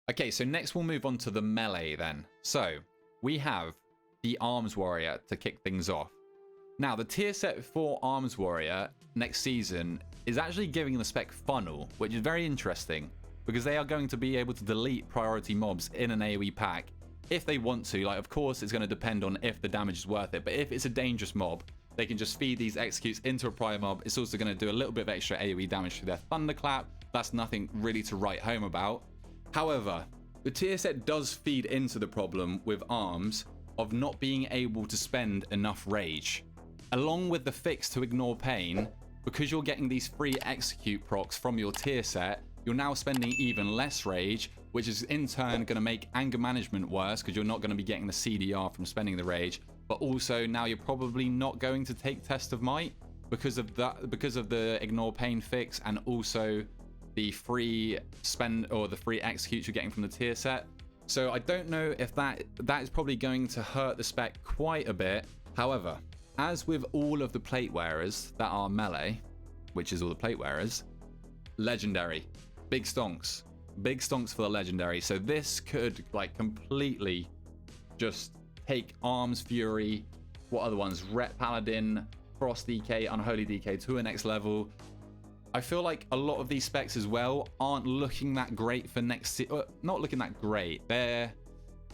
Okay, so next we'll move on to the melee then. So we have the Arms Warrior to kick things off. Now, the tier set for Arms Warrior next season is actually giving the spec funnel, which is very interesting because they are going to be able to delete priority mobs in an AoE pack if they want to. Like, of course, it's going to depend on if the damage is worth it, but if it's a dangerous mob, they can just feed these executes into a prior mob. It's also going to do a little bit of extra AoE damage through their Thunderclap. That's nothing really to write home about. However, the tier set does feed into the problem with Arms of not being able to spend enough rage. Along with the fix to ignore pain, because you're getting these free execute procs from your tier set, you're now spending even less rage, which is in turn going to make anger management worse because you're not going to be getting the CDR from spending the rage. But also now you're probably not going to take Test of Might because of that, because of the ignore pain fix, and also the free spend or the free executes you're getting from the tier set. So I don't know if that is probably going to hurt the spec quite a bit. However, as with all of the plate wearers that are melee, which is all the plate wearers, legendary, big stonks for the legendary. So this could like completely just take Arms, Fury, what other ones, Ret Paladin, Frost DK, Unholy DK to a next level. I feel like a lot of these specs as well aren't looking that great for next not looking that great. They're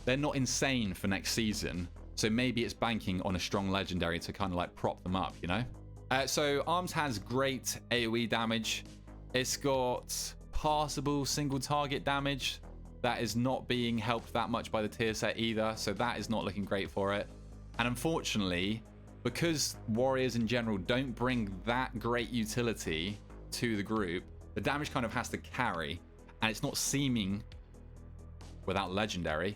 not insane for next season. So maybe it's banking on a strong legendary to kind of like prop them up, you know? So Arms has great AoE damage. It's got passable single target damage that is not being helped that much by the tier set either. So that is not looking great for it. And unfortunately, because warriors in general don't bring that great utility to the group, the damage kind of has to carry, and it's not seeming without legendary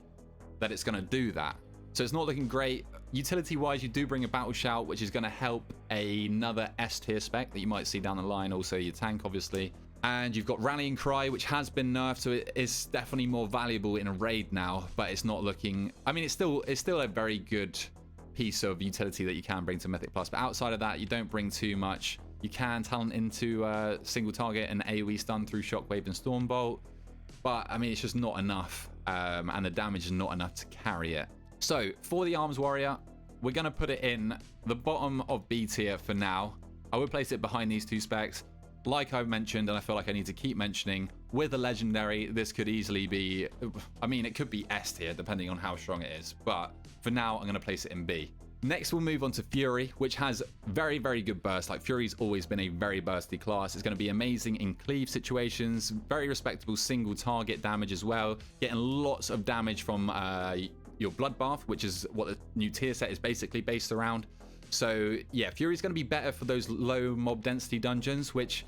that it's going to do that. So it's not looking great. Utility wise, you do bring a battle shout, which is going to help another S tier spec that you might see down the line, also your tank obviously. And you've got Rallying Cry, which has been nerfed, so it is definitely more valuable in a raid now, but it's not looking, I mean, it's still a very good piece of utility that you can bring to Mythic Plus, but outside of that, you don't bring too much. You can talent into single target and AoE stun through Shockwave and Stormbolt, but I mean, it's just not enough, and the damage is not enough to carry it. So for the Arms Warrior, we're going to put it in the bottom of B tier for now. I would place it behind these two specs. Like I mentioned, and I feel like I need to keep mentioning, with a legendary, this could easily be, I mean, it could be S tier depending on how strong it is, but for now, I'm going to place it in B. Next, we'll move on to Fury, which has very, very good burst. Like, Fury's always been a very bursty class. It's going to be amazing in cleave situations, very respectable single target damage as well, getting lots of damage from your Bloodbath, which is what the new tier set is basically based around. So yeah, Fury's going to be better for those low mob density dungeons, which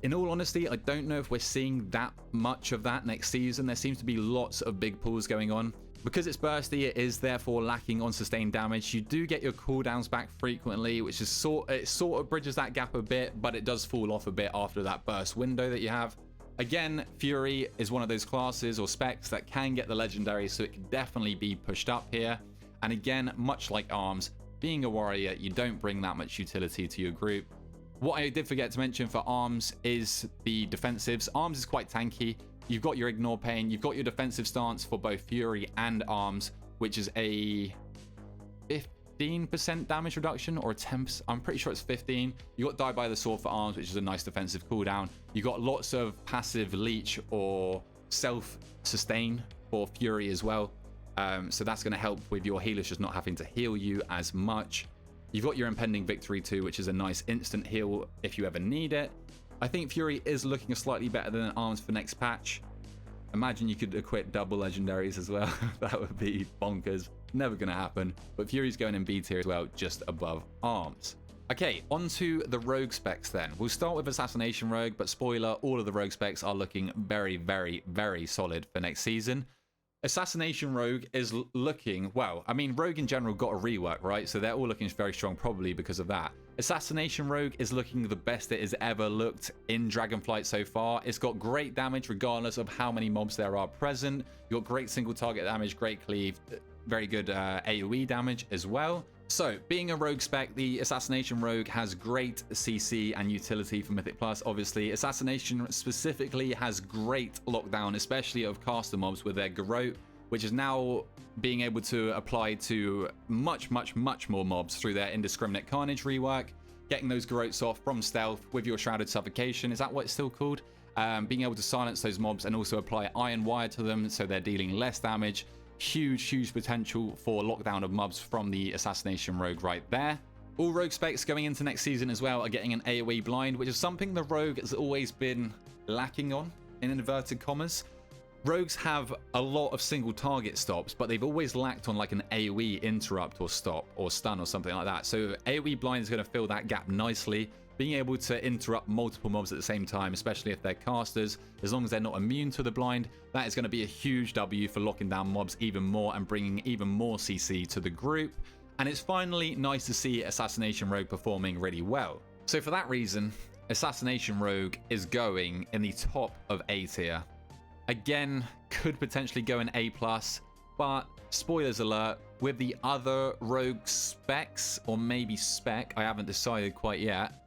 in all honesty, I don't know if we're seeing that much of that next season. There seems to be lots of big pulls going on. Because it's bursty, it is therefore lacking on sustained damage. You do get your cooldowns back frequently, which is sort of bridges that gap a bit, but it does fall off a bit after that burst window that you have. Again, Fury is one of those classes or specs that can get the legendary, so it can definitely be pushed up here. And again, much like Arms, being a warrior, you don't bring that much utility to your group. What I did forget to mention for Arms is the defensives. Arms is quite tanky. You've got your Ignore Pain, you've got your defensive stance for both Fury and Arms, which is a 15% damage reduction or a 10%, I'm pretty sure it's 15. You got Die by the Sword for Arms, which is a nice defensive cooldown. You got lots of passive leech or self-sustain for Fury as well. So that's going to help with your healers just not having to heal you as much. You've got your Impending Victory too, which is a nice instant heal if you ever need it. I think Fury is looking slightly better than Arms for next patch. Imagine you could equip double legendaries as well. That would be bonkers. Never going to happen. But Fury's going in B tier as well, just above Arms. Okay, on to the rogue specs then. We'll start with Assassination Rogue, but spoiler, all of the rogue specs are looking very, very, very solid for next season. Assassination Rogue is looking, well, I mean, Rogue in general got a rework, right? So they're all looking very strong, probably because of that. Assassination Rogue is looking the best it has ever looked in Dragonflight so far. It's got great damage regardless of how many mobs there are present. You've got great single target damage, great cleave, very good AoE damage as well. So, being a rogue spec, the Assassination Rogue has great CC and utility for Mythic Plus. Obviously, Assassination specifically has great lockdown, especially of caster mobs with their Garrote, which is now being able to apply to much more mobs through their Indiscriminate Carnage rework, getting those Garrotes off from stealth with your Shrouded Suffocation. Is that what it's still called? Being able to silence those mobs and also apply Iron Wire to them so they're dealing less damage. Huge potential for lockdown of mobs from the Assassination Rogue right there. All rogue specs going into next season as well are getting an AoE blind, which is something the rogue has always been lacking on, in inverted commas. Rogues have a lot of single target stops, but they've always lacked on like an AoE interrupt or stop or stun or something like that. So AoE blind is going to fill that gap nicely. Being able to interrupt multiple mobs at the same time, especially if they're casters, as long as they're not immune to the blind, that is going to be a huge W for locking down mobs even more and bringing even more CC to the group. And it's finally nice to see Assassination Rogue performing really well. So for that reason, Assassination Rogue is going in the top of A tier. Again, could potentially go in A+, but spoilers alert, with the other rogue specs, or maybe spec, I haven't decided quite yet,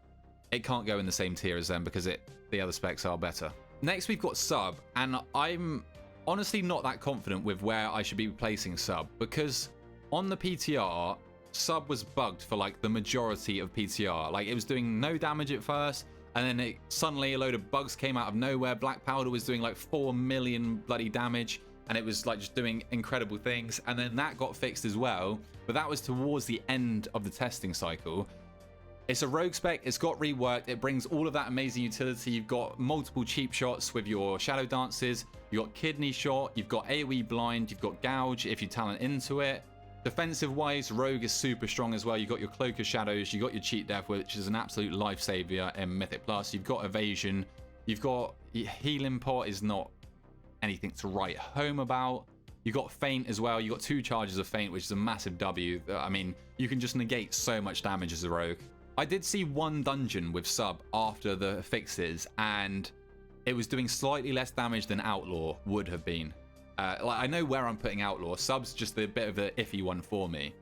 it can't go in the same tier as them because the other specs are better. Next, we've got sub, and I'm honestly not that confident with where I should be placing sub, because on the PTR, sub was bugged for like the majority of PTR. Like, it was doing no damage at first, and then suddenly a load of bugs came out of nowhere. Black Powder was doing like 4 million bloody damage, and it was like just doing incredible things, and then that got fixed as well, but that was towards the end of the testing cycle. It's a rogue spec, it's got reworked, it brings all of that amazing utility. You've got multiple cheap shots with your Shadow Dances, you've got Kidney Shot, you've got AoE Blind, you've got Gouge if you talent into it. Defensive wise, Rogue is super strong as well. You've got your Cloak of Shadows, you've got your Cheat Death, which is an absolute lifesaver in Mythic Plus. You've got Evasion, you've got Healing Pot is not anything to write home about. You've got Feint as well, you've got 2 charges of Feint, which is a massive W. I mean, you can just negate so much damage as a Rogue. I did see one dungeon with sub after the fixes, and it was doing slightly less damage than Outlaw would have been. Like, I know where I'm putting Outlaw. Sub's just a bit of an iffy one for me.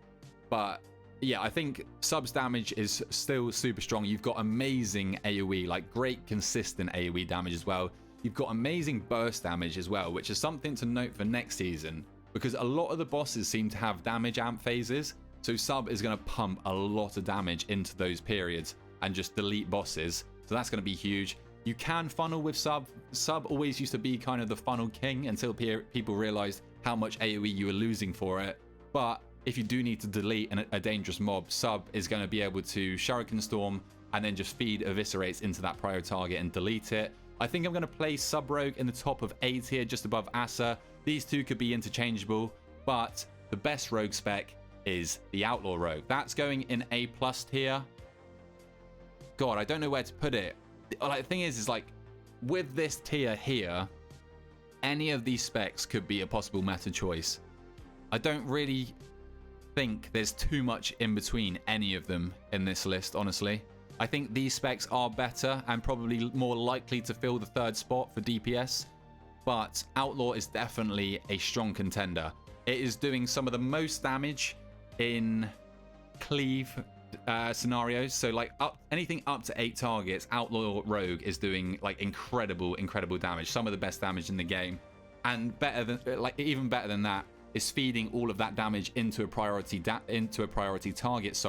But yeah, I think sub's damage is still super strong. You've got amazing AoE, like great consistent AoE damage as well. You've got amazing burst damage as well, which is something to note for next season, because a lot of the bosses seem to have damage amp phases. So sub is going to pump a lot of damage into those periods and just delete bosses. So that's going to be huge. You can funnel with sub. Sub always used to be kind of the funnel king until people realized how much AoE you were losing for it. But if you do need to delete a dangerous mob, sub is going to be able to Shuriken Storm and then just feed Eviscerates into that prior target and delete it. I think I'm going to place sub rogue in the top of A tier, just above Asa. These two could be interchangeable, but the best rogue spec is the Outlaw Rogue. That's going in A+ tier. God, I don't know where to put it. Like, the thing is like, with this tier here, any of these specs could be a possible meta choice. I don't really think there's too much in between any of them in this list, honestly. I think these specs are better and probably more likely to fill the 3rd spot for DPS, but Outlaw is definitely a strong contender. It is doing some of the most damage in cleave scenarios. So like anything up to 8 targets, Outlaw Rogue is doing like incredible damage, some of the best damage in the game. And better than even better than that is feeding all of that damage into a priority target,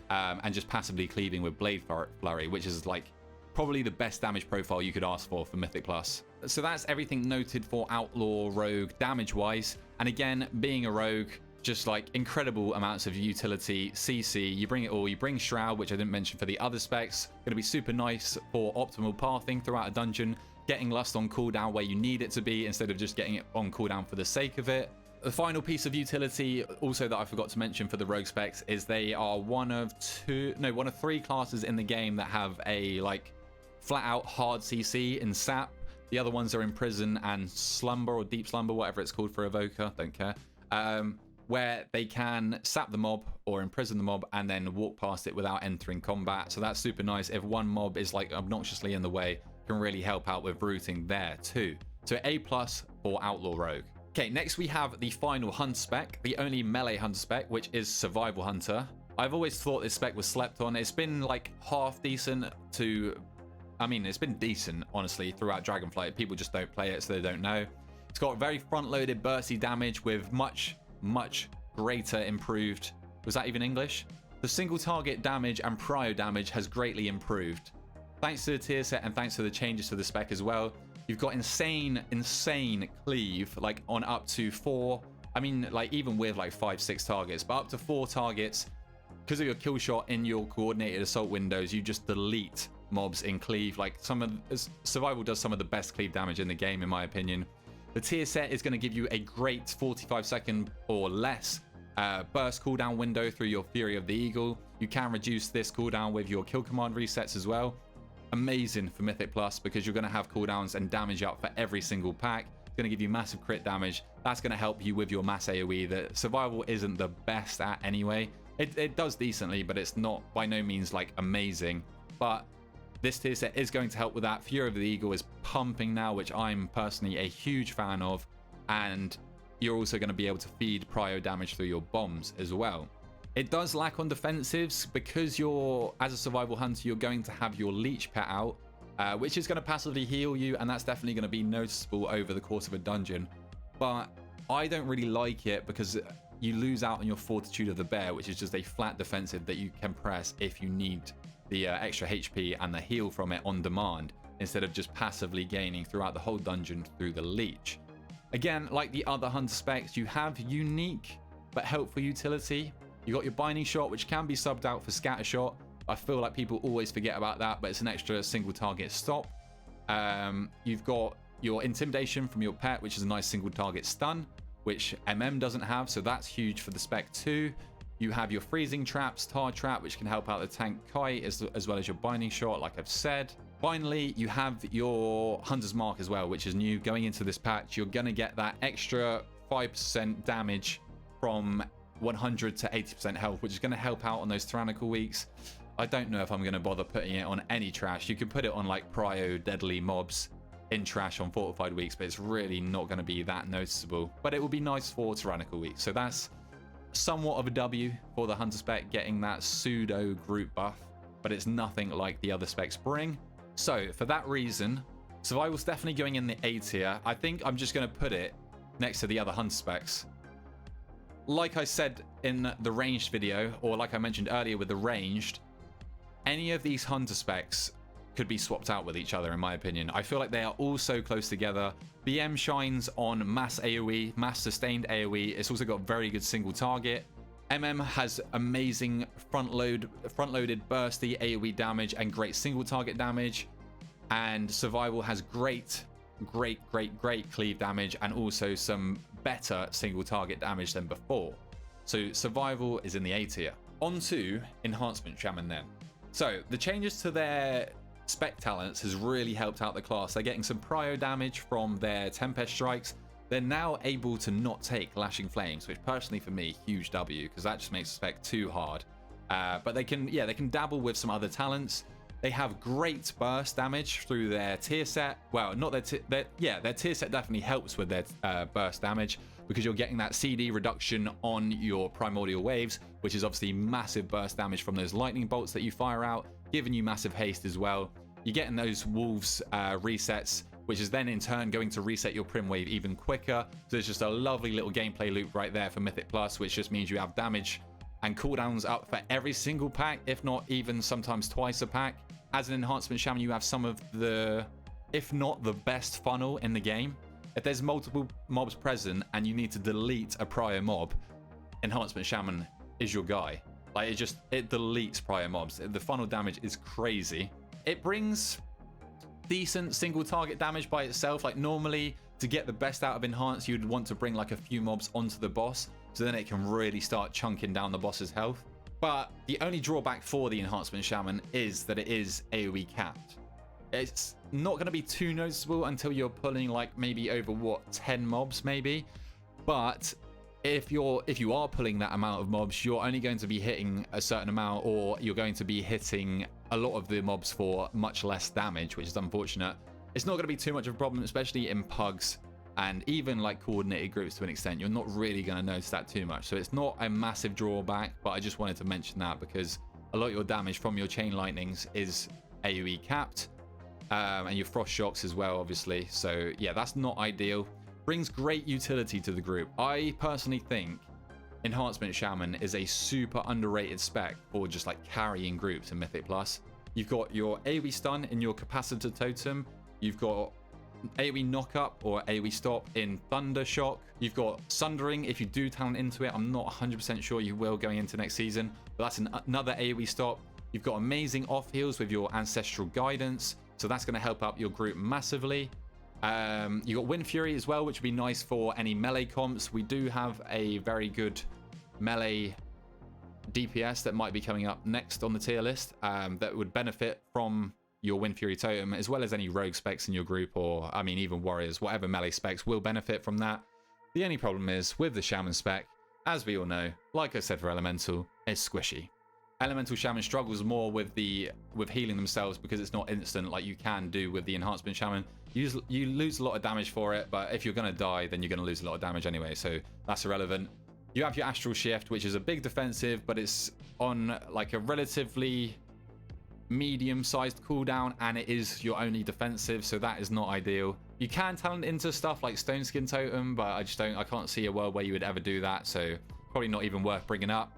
and just passively cleaving with Blade Flurry, which is like probably the best damage profile you could ask for Mythic Plus. So that's everything noted for Outlaw Rogue damage wise. And again, being a rogue, just like incredible amounts of utility, CC, you bring it all. You bring Shroud, which I didn't mention for the other specs. Going to be super nice for optimal pathing throughout a dungeon, getting Lust on cooldown where you need it to be instead of just getting it on cooldown for the sake of it. The final piece of utility also that I forgot to mention for the rogue specs is they are one of 3 classes in the game that have a like flat out hard CC in Sap. The other ones are Imprison and Slumber, or Deep Slumber, whatever it's called for Evoker, don't care. Where they can sap the mob or imprison the mob and then walk past it without entering combat. So that's super nice. If one mob is like obnoxiously in the way, can really help out with rooting there too. So A+ for Outlaw Rogue. Okay, next we have the final hunter spec, the only melee hunter spec, which is Survival Hunter. I've always thought this spec was slept on. It's been like half decent to, I mean, it's been decent, honestly, throughout Dragonflight. People just don't play it, so they don't know. It's got very front-loaded bursty damage with much greater improved, was that even English? The single target damage and prio damage has greatly improved. Thanks to the tier set and thanks to the changes to the spec as well. You've got insane cleave, like on up to 4. I mean, like even with like 5-6 targets, but up to 4 targets. Because of your kill shot in your coordinated assault windows, you just delete mobs in cleave. Like Survival does some of the best cleave damage in the game, in my opinion. The tier set is going to give you a great 45-second or less burst cooldown window through your Fury of the Eagle. You can reduce this cooldown with your kill command resets as well. Amazing for Mythic Plus because you're going to have cooldowns and damage up for every single pack. It's going to give you massive crit damage. That's going to help you with your mass AoE that Survival isn't the best at anyway. It does decently, but it's not by no means like amazing. But this tier set is going to help with that. Fury of the Eagle is pumping now, which I'm personally a huge fan of. And you're also going to be able to feed prio damage through your bombs as well. It does lack on defensives because as a Survival Hunter, you're going to have your Leech pet out, which is going to passively heal you, and that's definitely going to be noticeable over the course of a dungeon. But I don't really like it because you lose out on your Fortitude of the Bear, which is just a flat defensive that you can press if you need the extra HP and the heal from it on demand, instead of just passively gaining throughout the whole dungeon through the Leech. Again, like the other Hunter specs, you have unique but helpful utility. You got your Binding Shot, which can be subbed out for Scatter Shot. I feel like people always forget about that, but it's an extra single target stop. You've got your Intimidation from your pet, which is a nice single target stun, which doesn't have, so that's huge for the spec too. You have your Freezing Traps, Tar Trap, which can help out the tank Kite, as well as your Binding Shot, like I've said. Finally, you have your Hunter's Mark as well, which is new. Going into this patch, you're going to get that extra 5% damage from 100 to 80% health, which is going to help out on those tyrannical weeks. I don't know if I'm going to bother putting it on any trash. You can put it on like prio deadly mobs in trash on fortified weeks, but it's really not going to be that noticeable. But it will be nice for tyrannical weeks. So that's somewhat of a W for the Hunter spec, getting that pseudo group buff, but it's nothing like the other specs bring. So for that reason, Survival's definitely going in the A tier. I think I'm just going to put it next to the other Hunter specs. Like I said in the ranged video, or like I mentioned earlier with the ranged, any of these Hunter specs could be swapped out with each other, in my opinion. I feel like they are all so close together. BM shines on mass AoE, mass sustained AoE. It's also got very good single target. has amazing front-loaded bursty AoE damage and great single target damage. And Survival has great cleave damage and also some better single target damage than before. So Survival is in the A tier. On to Enhancement Shaman then. So the changes to their spec talents has really helped out the class. They're getting some prio damage from their Tempest strikes. They're now able to not take Lashing Flames, which personally for me, huge W, because that just makes the spec too hard. But they can dabble with some other talents. They have great burst damage through their tier set. Well, not their tier set definitely helps with their burst damage, because you're getting that CD reduction on your primordial waves, which is obviously massive burst damage from those lightning bolts that you fire out, giving you massive haste as well. You're getting those wolves resets, which is then in turn going to reset your prim wave even quicker. So there's just a lovely little gameplay loop right there for Mythic Plus, which just means you have damage and cooldowns up for every single pack, if not even sometimes twice a pack. As an Enhancement Shaman, you have some of the, if not the best funnel in the game. If there's multiple mobs present and you need to delete a prior mob, Enhancement Shaman is your guy. Like, it deletes prior mobs. The funnel damage is crazy. It brings decent single target damage by itself. Like, normally to get the best out of Enhance, you'd want to bring like a few mobs onto the boss, so then it can really start chunking down the boss's health. But the only drawback for the Enhancement Shaman is that it is AoE capped. It's not going to be too noticeable until you're pulling like maybe over 10 mobs maybe. But if you are pulling that amount of mobs, you're only going to be hitting a certain amount, or you're going to be hitting a lot of the mobs for much less damage, which is unfortunate. It's not going to be too much of a problem, especially in pugs and even like coordinated groups to an extent, you're not really going to notice that too much. So it's not a massive drawback, but I just wanted to mention that because a lot of your damage from your chain lightnings is AoE capped, and your frost shocks as well, obviously. So yeah, that's not ideal. Brings great utility to the group. I personally think Enhancement Shaman is a super underrated spec for just like carrying groups in Mythic Plus. You've got your AoE stun in your Capacitor Totem. You've got AoE knock-up or AoE stop in Thunder Shock. You've got Sundering if you do talent into it. I'm not 100% sure you will going into next season, but that's another AoE stop. You've got amazing off heals with your Ancestral Guidance, so that's going to help out your group massively. You got Wind Fury as well, which would be nice for any melee comps. We do have a very good melee DPS that might be coming up next on the tier list, that would benefit from your Wind Fury Totem, as well as any rogue specs in your group, or I mean even warriors, whatever melee specs will benefit from that. The only problem is with the Shaman spec, as we all know, like I said for Elemental, it's squishy. Elemental Shaman struggles more with healing themselves because it's not instant like you can do with the Enhancement Shaman. You lose a lot of damage for it, but if you're going to die, then you're going to lose a lot of damage anyway, so that's irrelevant. You have your Astral Shift, which is a big defensive, but it's on like a relatively medium-sized cooldown, and it is your only defensive, so that is not ideal. You can talent into stuff like Stone Skin Totem, but I can't see a world where you would ever do that, so probably not even worth bringing up.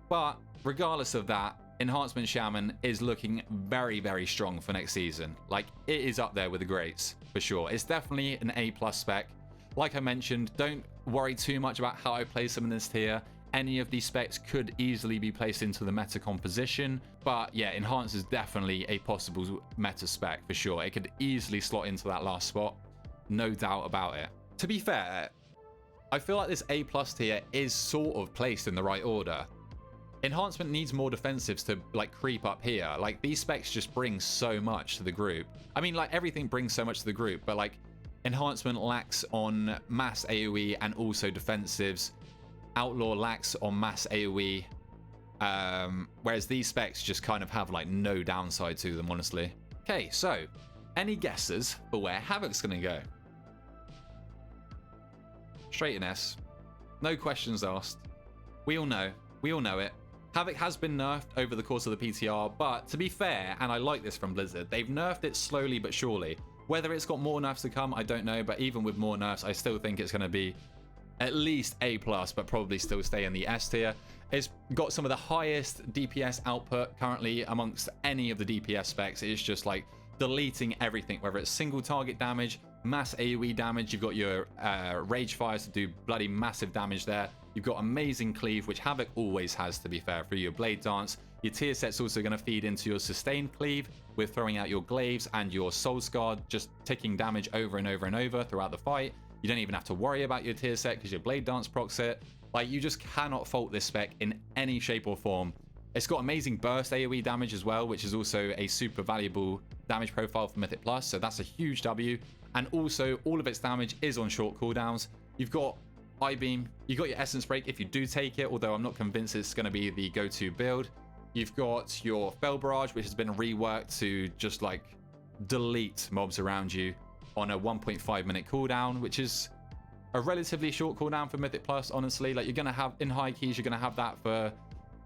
But regardless of that, Enhancement Shaman is looking very, very strong for next season. Like, it is up there with the greats, for sure. It's definitely an A+ spec. Like I mentioned, don't worry too much about how I place them in this tier. Any of these specs could easily be placed into the meta composition, but yeah, Enhance is definitely a possible meta spec for sure. It could easily slot into that last spot, no doubt about it. To be fair, I feel like this A+ tier is sort of placed in the right order. Enhancement needs more defensives to like creep up here. Like, these specs just bring so much to the group. I mean, like, everything brings so much to the group, but like Enhancement lacks on mass AoE and also defensives. Outlaw lacks on mass AoE, whereas these specs just kind of have like no downside to them, honestly. Okay, so any guesses for where Havoc's gonna go? Straight in S. No questions asked. We all know it. Havoc has been nerfed over the course of the PTR, but to be fair, and I like this from Blizzard, they've nerfed it slowly but surely. Whether it's got more nerfs to come, I don't know, but even with more nerfs, I still think it's going to be at least A+, but probably still stay in the S tier. It's got some of the highest DPS output currently amongst any of the DPS specs. It's just like deleting everything, whether it's single target damage, mass AoE damage. You've got your Rage Fires to do bloody massive damage there. You've got amazing cleave, which Havoc always has, to be fair, for your Blade Dance. Your tier set's also going to feed into your sustained cleave with throwing out your glaives and your Soul Scar, just ticking damage over and over and over throughout the fight. You don't even have to worry about your tier set because your Blade Dance procs it. Like, you just cannot fault this spec in any shape or form. It's got amazing burst AoE damage as well, which is also a super valuable damage profile for Mythic Plus, so that's a huge W. And also, all of its damage is on short cooldowns. You've got I-Beam, you've got your Essence Break if you do take it, although I'm not convinced it's going to be the go-to build. You've got your Fell Barrage, which has been reworked to just like delete mobs around you on a 1.5 minute cooldown, which is a relatively short cooldown for Mythic Plus, honestly. Like, you're going to have, in high keys, you're going to have that for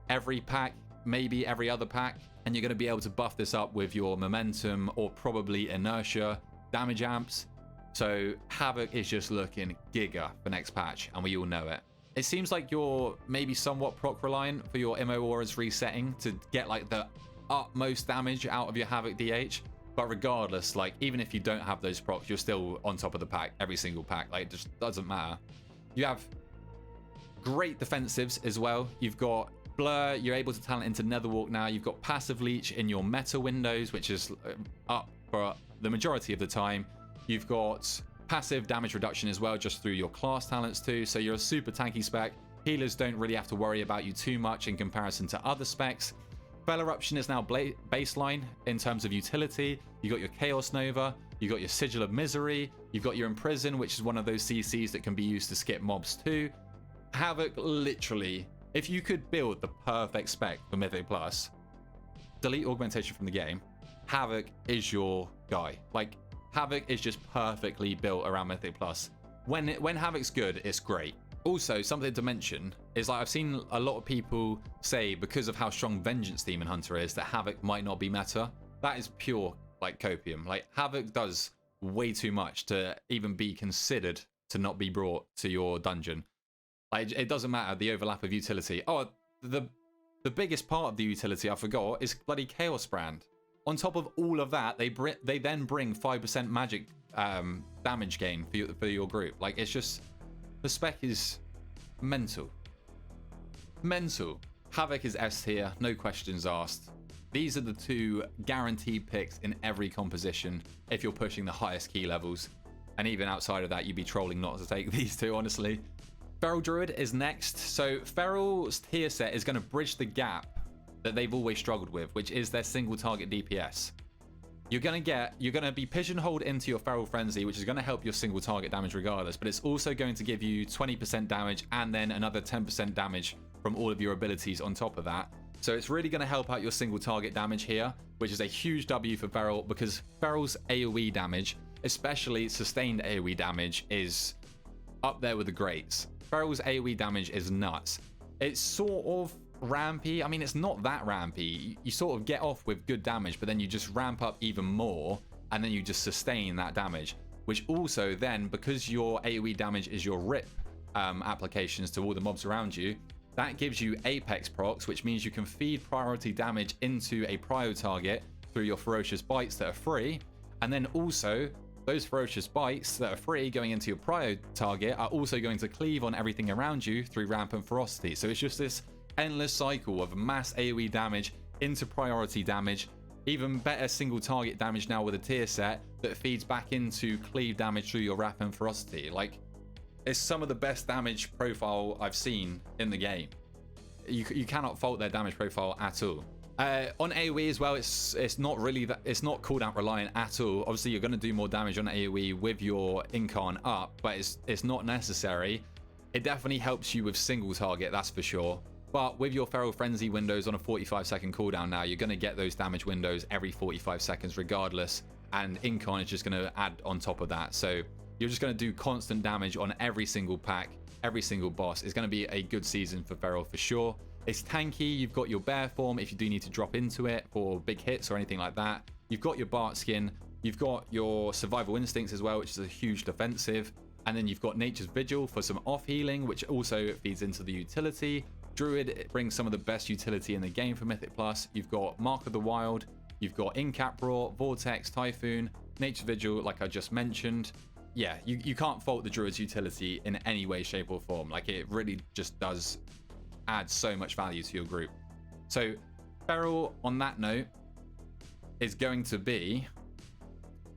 every pack, maybe every other pack, and you're going to be able to buff this up with your Momentum or probably Inertia damage amps. So Havoc is just looking giga for next patch, and we all know it. It seems like you're maybe somewhat proc reliant for your MO auras resetting to get like the utmost damage out of your Havoc DH. But regardless, like, even if you don't have those procs, you're still on top of the pack every single pack. Like, it just doesn't matter. You have great defensives as well. You've got Blur, you're able to talent into Netherwalk now. You've got Passive Leech in your meta windows, which is up for the majority of the time. You've got passive damage reduction as well, just through your class talents too. So you're a super tanky spec. Healers don't really have to worry about you too much in comparison to other specs. Fell Eruption is now baseline in terms of utility. You got your Chaos Nova, you got your Sigil of Misery, you've got your Imprison, which is one of those CCs that can be used to skip mobs too. Havoc, literally, if you could build the perfect spec for Mythic Plus, delete augmentation from the game, Havoc is your guy. Like, Havoc is just perfectly built around Mythic Plus. when Havoc's good, it's great. Also, something to mention is like I've seen a lot of people say because of how strong Vengeance Demon Hunter is that Havoc might not be meta. That is pure like copium. Like Havoc does way too much to even be considered to not be brought to your dungeon. Like it doesn't matter the overlap of utility. Oh, the biggest part of the utility I forgot is bloody Chaos Brand. On top of all of that, they then bring 5% magic damage gain for your group. Like it's just the spec is mental. Mental. Havoc is S tier, no questions asked. These are the two guaranteed picks in every composition if you're pushing the highest key levels. And even outside of that, you'd be trolling not to take these two, honestly. Feral Druid is next. So Feral's tier set is going to bridge the gap that they've always struggled with, which is their single target DPS. You're going to be pigeonholed into your Feral Frenzy, which is going to help your single target damage regardless, but it's also going to give you 20% damage and then another 10% damage from all of your abilities on top of that. So it's really going to help out your single target damage here, which is a huge W for Feral because Feral's AoE damage, especially sustained AoE damage, is up there with the greats. Feral's AoE damage is nuts. It's sort of rampy. I mean, it's not that rampy. You sort of get off with good damage, but then you just ramp up even more, and then you just sustain that damage, which also then, because your AoE damage is your rip applications to all the mobs around you, that gives you Apex procs, which means you can feed priority damage into a prio target through your Ferocious Bites that are free, and then also those Ferocious Bites that are free going into your prio target are also going to cleave on everything around you through Rampant Ferocity. So it's just this endless cycle of mass AoE damage into priority damage, even better single target damage now with a tier set that feeds back into cleave damage through your Rampant Ferocity. Like, it's some of the best damage profile I've seen in the game. You cannot fault their damage profile at all. On AoE as well, it's not really that, it's not cooldown reliant at all. Obviously, you're going to do more damage on AoE with your Incarn up, but it's not necessary. It definitely helps you with single target, that's for sure. But with your Feral Frenzy windows on a 45-second cooldown now, you're going to get those damage windows every 45 seconds regardless, and Incarn is just going to add on top of that. So you're just going to do constant damage on every single pack, every single boss. It's going to be a good season for Feral for sure. It's tanky. You've got your Bear form if you do need to drop into it for big hits or anything like that. You've got your Bart skin. You've got your Survival Instincts as well, which is a huge defensive. And then you've got Nature's Vigil for some off healing, which also feeds into the utility. Druid, it brings some of the best utility in the game for Mythic Plus. You've got Mark of the Wild. You've got Incap Roar, Vortex, Typhoon, Nature's Vigil, like I just mentioned. Yeah, you can't fault the Druid's utility in any way, shape, or form. Like, it really just does add so much value to your group. So Feral, on that note, is going to be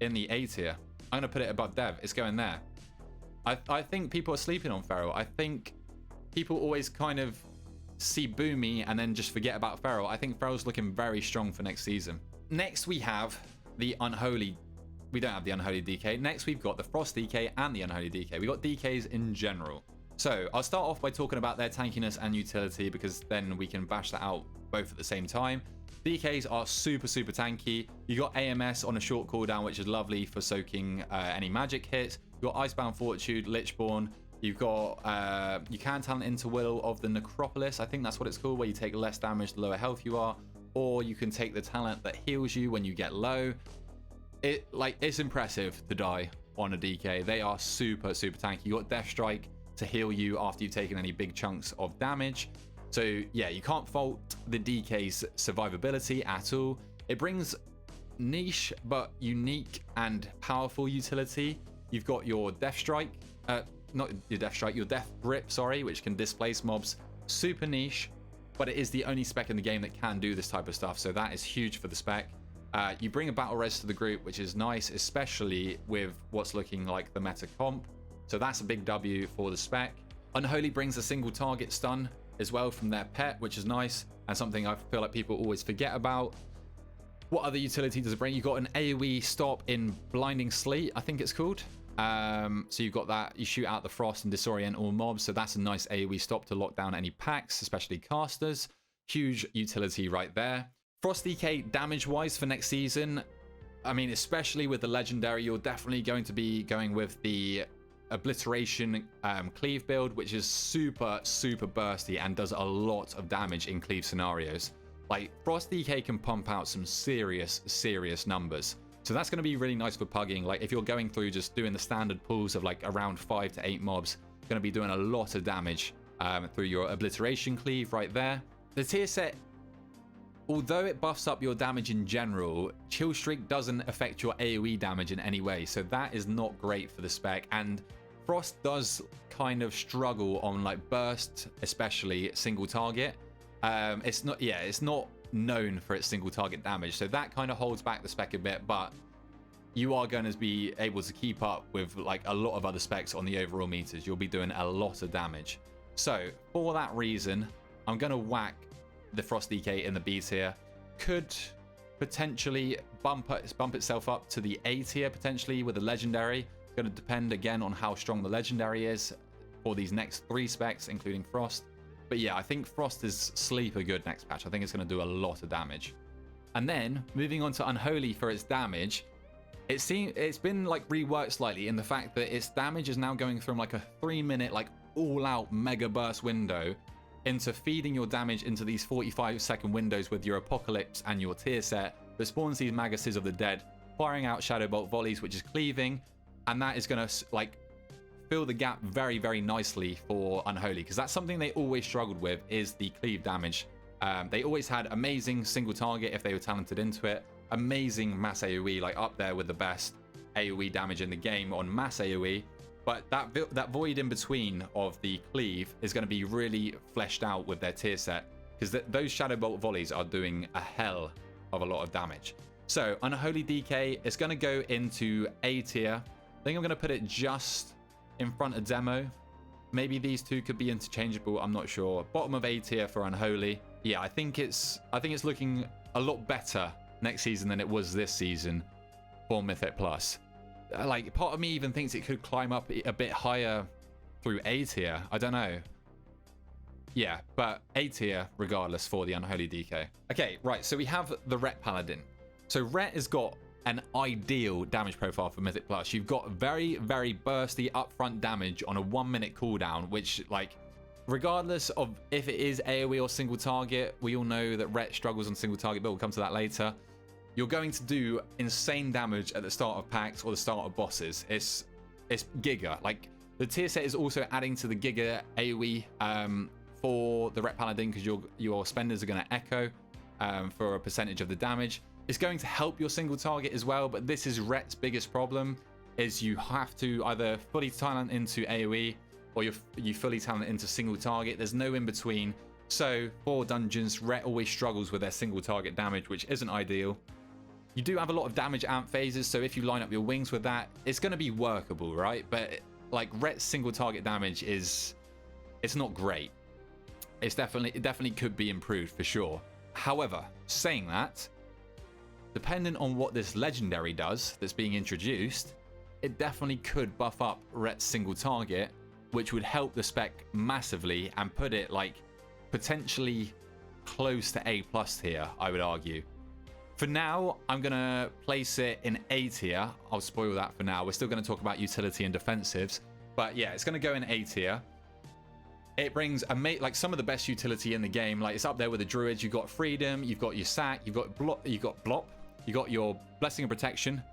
in the A tier. I'm going to put it above Dev. It's going there. I think people are sleeping on Feral. I think people always kind of see Boomy and then just forget about Feral. I think Feral's looking very strong for next season. Next, we have the Unholy. We don't have the Unholy DK. Next, we've got the Frost DK and the Unholy DK. We've got DKs in general. So I'll start off by talking about their tankiness and utility, because then we can bash that out both at the same time. DKs are super, super tanky. You got AMS on a short cooldown, which is lovely for soaking any magic hits. You've got Icebound Fortitude, Lichborn. You've got, you can talent into Will of the Necropolis. I think that's what it's called, where you take less damage the lower health you are. Or you can take the talent that heals you when you get low. It's impressive to die on a DK. They are super, super tanky. You got Death Strike to heal you after you've taken any big chunks of damage. So yeah, you can't fault the DK's survivability at all. It brings niche but unique and powerful utility. You've got your Death Strike, not your Death Strike, your Death Grip, sorry, which can displace mobs. Super niche, but it is the only spec in the game that can do this type of stuff, so that is huge for the spec. You bring a battle res to the group, which is nice, especially with what's looking like the meta comp. So that's a big W for the spec. Unholy brings a single target stun as well from their pet, which is nice, and something I feel like people always forget about. What other utility does it bring? You've got an AoE stop in Blinding Sleet, I think it's called. So you've got that, you shoot out the frost and disorient all mobs, so that's a nice AoE stop to lock down any packs, especially casters. Huge utility right there. Frost DK damage wise for next season, I mean, especially with the legendary, you're definitely going to be going with the Obliteration cleave build, which is super bursty and does a lot of damage in cleave scenarios. Like, Frost DK can pump out some serious numbers. So that's going to be really nice for pugging. Like, if you're going through just doing the standard pulls of like around 5 to 8 mobs, going to be doing a lot of damage through your obliteration cleave right there. The tier set, although it buffs up your damage in general, Chill Streak doesn't affect your AoE damage in any way. So that is not great for the spec. And Frost does kind of struggle on like burst, especially single target. It's not known for its single target damage, so that kind of holds back the spec a bit, but you are going to be able to keep up with like a lot of other specs on the overall meters. You'll be doing a lot of damage. So for that reason, I'm going to whack the Frost DK in the B tier. Could potentially bump itself up to the A tier potentially with a legendary. It's going to depend again on how strong the legendary is for these next 3 specs, including Frost. But yeah, I think Frost is sleeper good next patch. I think it's going to do a lot of damage. And then moving on to Unholy for its damage, it's been like reworked slightly in the fact that its damage is now going from like a 3-minute like all-out mega burst window into feeding your damage into these 45-second windows with your Apocalypse and your tier set that spawns these Maguses of the Dead, firing out Shadow Bolt volleys, which is cleaving, and that is going to like fill the gap very nicely for Unholy, because that's something they always struggled with, is the cleave damage. They always had amazing single target if they were talented into it, amazing mass AoE, like up there with the best AoE damage in the game on mass AoE, but that void in between of the cleave is going to be really fleshed out with their tier set, because those Shadow Bolt volleys are doing a hell of a lot of damage. So Unholy DK is going to go into A tier. I think I'm going to put it just in front of Demo. Maybe these two could be interchangeable, I'm not sure. Bottom of A tier for Unholy. Yeah, I think it's looking a lot better next season than it was this season for Mythic Plus. Like, part of me even thinks it could climb up a bit higher through A tier. I don't know. Yeah, but A tier regardless for the Unholy DK. Okay, right, so we have the Ret Paladin. So Ret has got an ideal damage profile for Mythic Plus. You've got very bursty upfront damage on a 1-minute cooldown, which, like, regardless of if it is AoE or single target, we all know that Ret struggles on single target, but we'll come to that later. You're going to do insane damage at the start of packs or the start of bosses. It's Giga. Like, the tier set is also adding to the Giga AoE for the Ret Paladin, because your spenders are going to echo for a percentage of the damage. It's going to help your single target as well, but this is Ret's biggest problem, is you have to either fully talent into AoE or you fully talent into single target. There's no in between. So for dungeons, Ret always struggles with their single target damage, which isn't ideal. You do have a lot of damage amp phases, so if you line up your wings with that, it's going to be workable, right? But like, Ret's single target damage it's not great. It definitely could be improved for sure. However, saying that, depending on what this legendary does that's being introduced, it definitely could buff up Ret's single target, which would help the spec massively and put it like potentially close to A+ tier, I would argue. For now, I'm going to place it in A tier. I'll spoil that for now. We're still going to talk about utility and defensives. But yeah, it's going to go in A tier. It brings like some of the best utility in the game. Like, it's up there with the Druids. You've got Freedom, you've got your Sack, you've got Blop, you got your Blessing of Protection,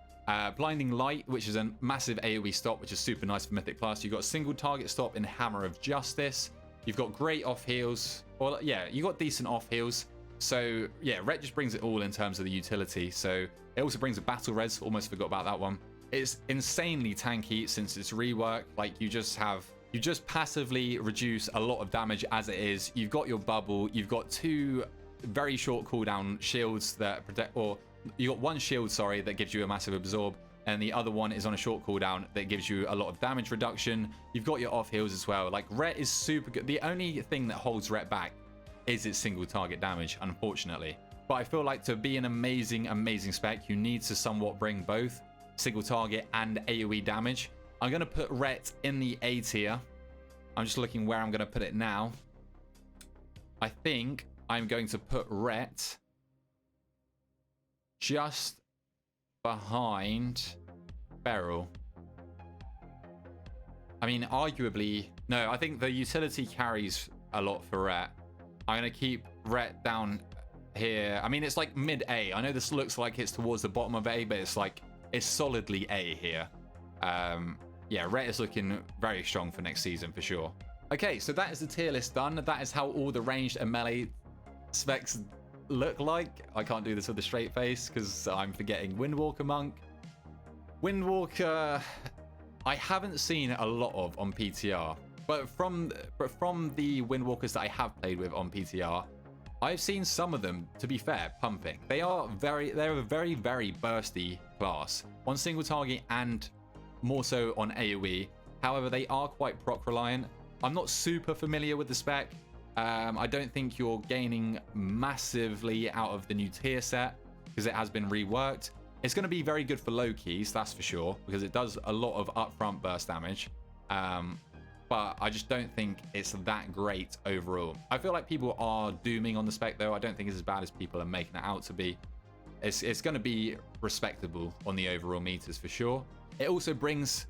Blinding Light, which is a massive AoE stop, which is super nice for Mythic Plus. You've got single target stop in Hammer of Justice. You've got great off heals. Well, yeah, you got decent off heals. So yeah, Ret just brings it all in terms of the utility. So it also brings a battle res. Almost forgot about that one. It's insanely tanky since it's reworked. Like, you just passively reduce a lot of damage as it is. You've got your bubble. You've got 2 very short cooldown shields that protect, or you got 1 shield, sorry, that gives you a massive absorb, and the other one is on a short cooldown that gives you a lot of damage reduction. You've got your off heals as well. Like, Ret is super good. The only thing that holds Ret back is its single target damage, unfortunately. But I feel like to be an amazing spec, you need to somewhat bring both single target and AoE damage. I'm going to put Ret in the A tier. I'm just looking where I'm going to put it now. I think I'm going to put Ret just behind Beryl. I mean, arguably, no, I think the utility carries a lot for Ret. I'm going to keep Ret down here. I mean, it's like mid A. I know this looks like it's towards the bottom of A, but it's like, it's solidly A here. Yeah, Ret is looking very strong for next season for sure. Okay, so that is the tier list done. That is how all the ranged and melee specs look like. I can't do this with a straight face because I'm forgetting Windwalker Monk. Windwalker, I haven't seen a lot of on PTR, but from the Windwalkers that I have played with on PTR, I've seen some of them, to be fair, pumping. They're a very, very bursty class on single target and more so on AoE. However, they are quite proc reliant. I'm not super familiar with the spec. I don't think you're gaining massively out of the new tier set because it has been reworked. It's going to be very good for low keys, that's for sure, because it does a lot of upfront burst damage. But I just don't think it's that great overall. I feel like people are dooming on the spec though. I don't think it's as bad as people are making it out to be. It's going to be respectable on the overall meters for sure. It also brings,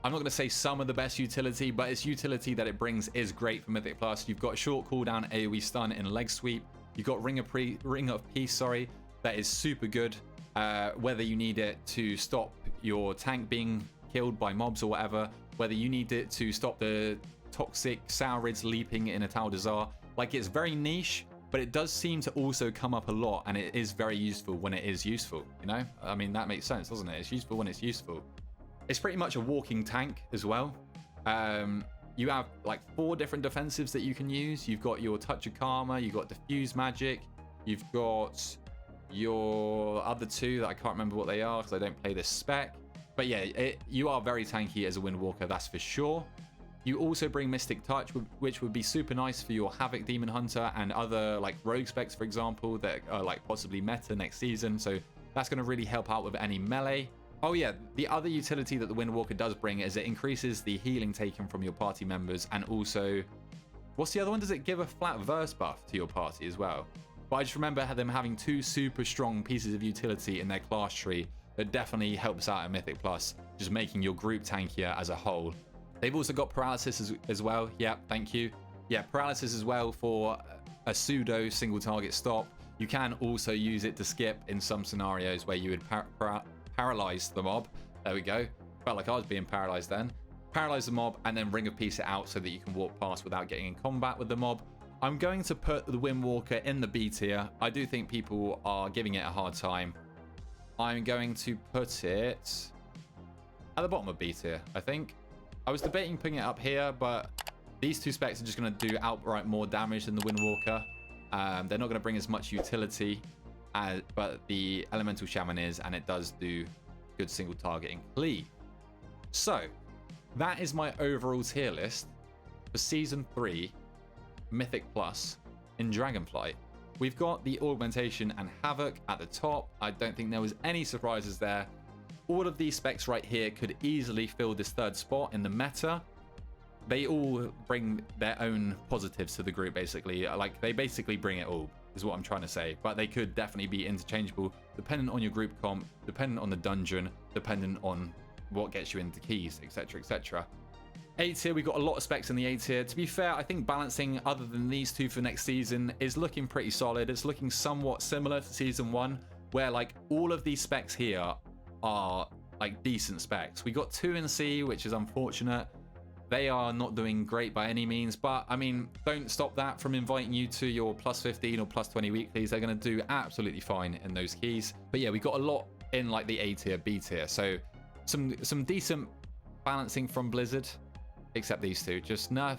I'm not going to say some of the best utility, but its utility that it brings is great for Mythic Plus. You've got short cooldown AoE stun in leg sweep. You've got Ring of Peace, that is super good. Whether you need it to stop your tank being killed by mobs or whatever, whether you need it to stop the toxic Saurids leaping in a Tal Dazar. Like, it's very niche, but it does seem to also come up a lot, and it is very useful when it is useful, you know? I mean, that makes sense, doesn't it? It's useful when it's useful. It's pretty much a walking tank as well. You have like 4 different defensives that you can use. You've got your Touch of Karma, you've got Diffuse Magic, you've got your other 2 that I can't remember what they are because I don't play this spec. But yeah, you are very tanky as a Windwalker, that's for sure. You also bring Mystic Touch, which would be super nice for your Havoc Demon Hunter and other like rogue specs, for example, that are like possibly meta next season. So that's going to really help out with any melee. Oh yeah, the other utility that the Windwalker does bring is it increases the healing taken from your party members, and also, what's the other one? Does it give a flat verse buff to your party as well? But I just remember them having 2 super strong pieces of utility in their class tree that definitely helps out at Mythic Plus, just making your group tankier as a whole. They've also got Paralysis as well. Yeah, thank you. Yeah, Paralysis as well for a pseudo single target stop. You can also use it to skip in some scenarios where you would paralyze the mob. There we go. Felt like I was being paralyzed then. Paralyze the mob and then Ring of Peace it out so that you can walk past without getting in combat with the mob. I'm going to put the Windwalker in the B tier. I do think people are giving it a hard time. I'm going to put it at the bottom of B tier, I think. I was debating putting it up here, but these 2 specs are just going to do outright more damage than the Windwalker. They're not going to bring as much utility, but the Elemental Shaman is, and it does do good single targeting cleave. So, that is my overall tier list for Season 3 Mythic Plus in Dragonflight. We've got the Augmentation and Havoc at the top. I don't think there was any surprises there. All of these specs right here could easily fill this 3rd spot in the meta. They all bring their own positives to the group, basically. Like, they basically bring it all, is what I'm trying to say. But they could definitely be interchangeable, dependent on your group comp, dependent on the dungeon, dependent on what gets you into keys, etc, etc. A tier, we've got a lot of specs in the A tier. To be fair, I think balancing other than these 2 for next season is looking pretty solid. It's looking somewhat similar to Season 1, where like all of these specs here are like decent specs. We got 2 in C, which is unfortunate. They are not doing great by any means, but I mean, don't stop that from inviting you to your plus 15 or plus 20 weeklies. They're going to do absolutely fine in those keys. But yeah, we got a lot in like the A tier, B tier. So some decent balancing from Blizzard, except these 2. Just nerf,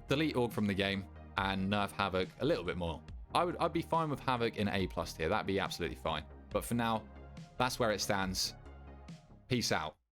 delete Org from the game and nerf Havoc a little bit more. I'd be fine with Havoc in A+ tier. That'd be absolutely fine. But for now, that's where it stands. Peace out.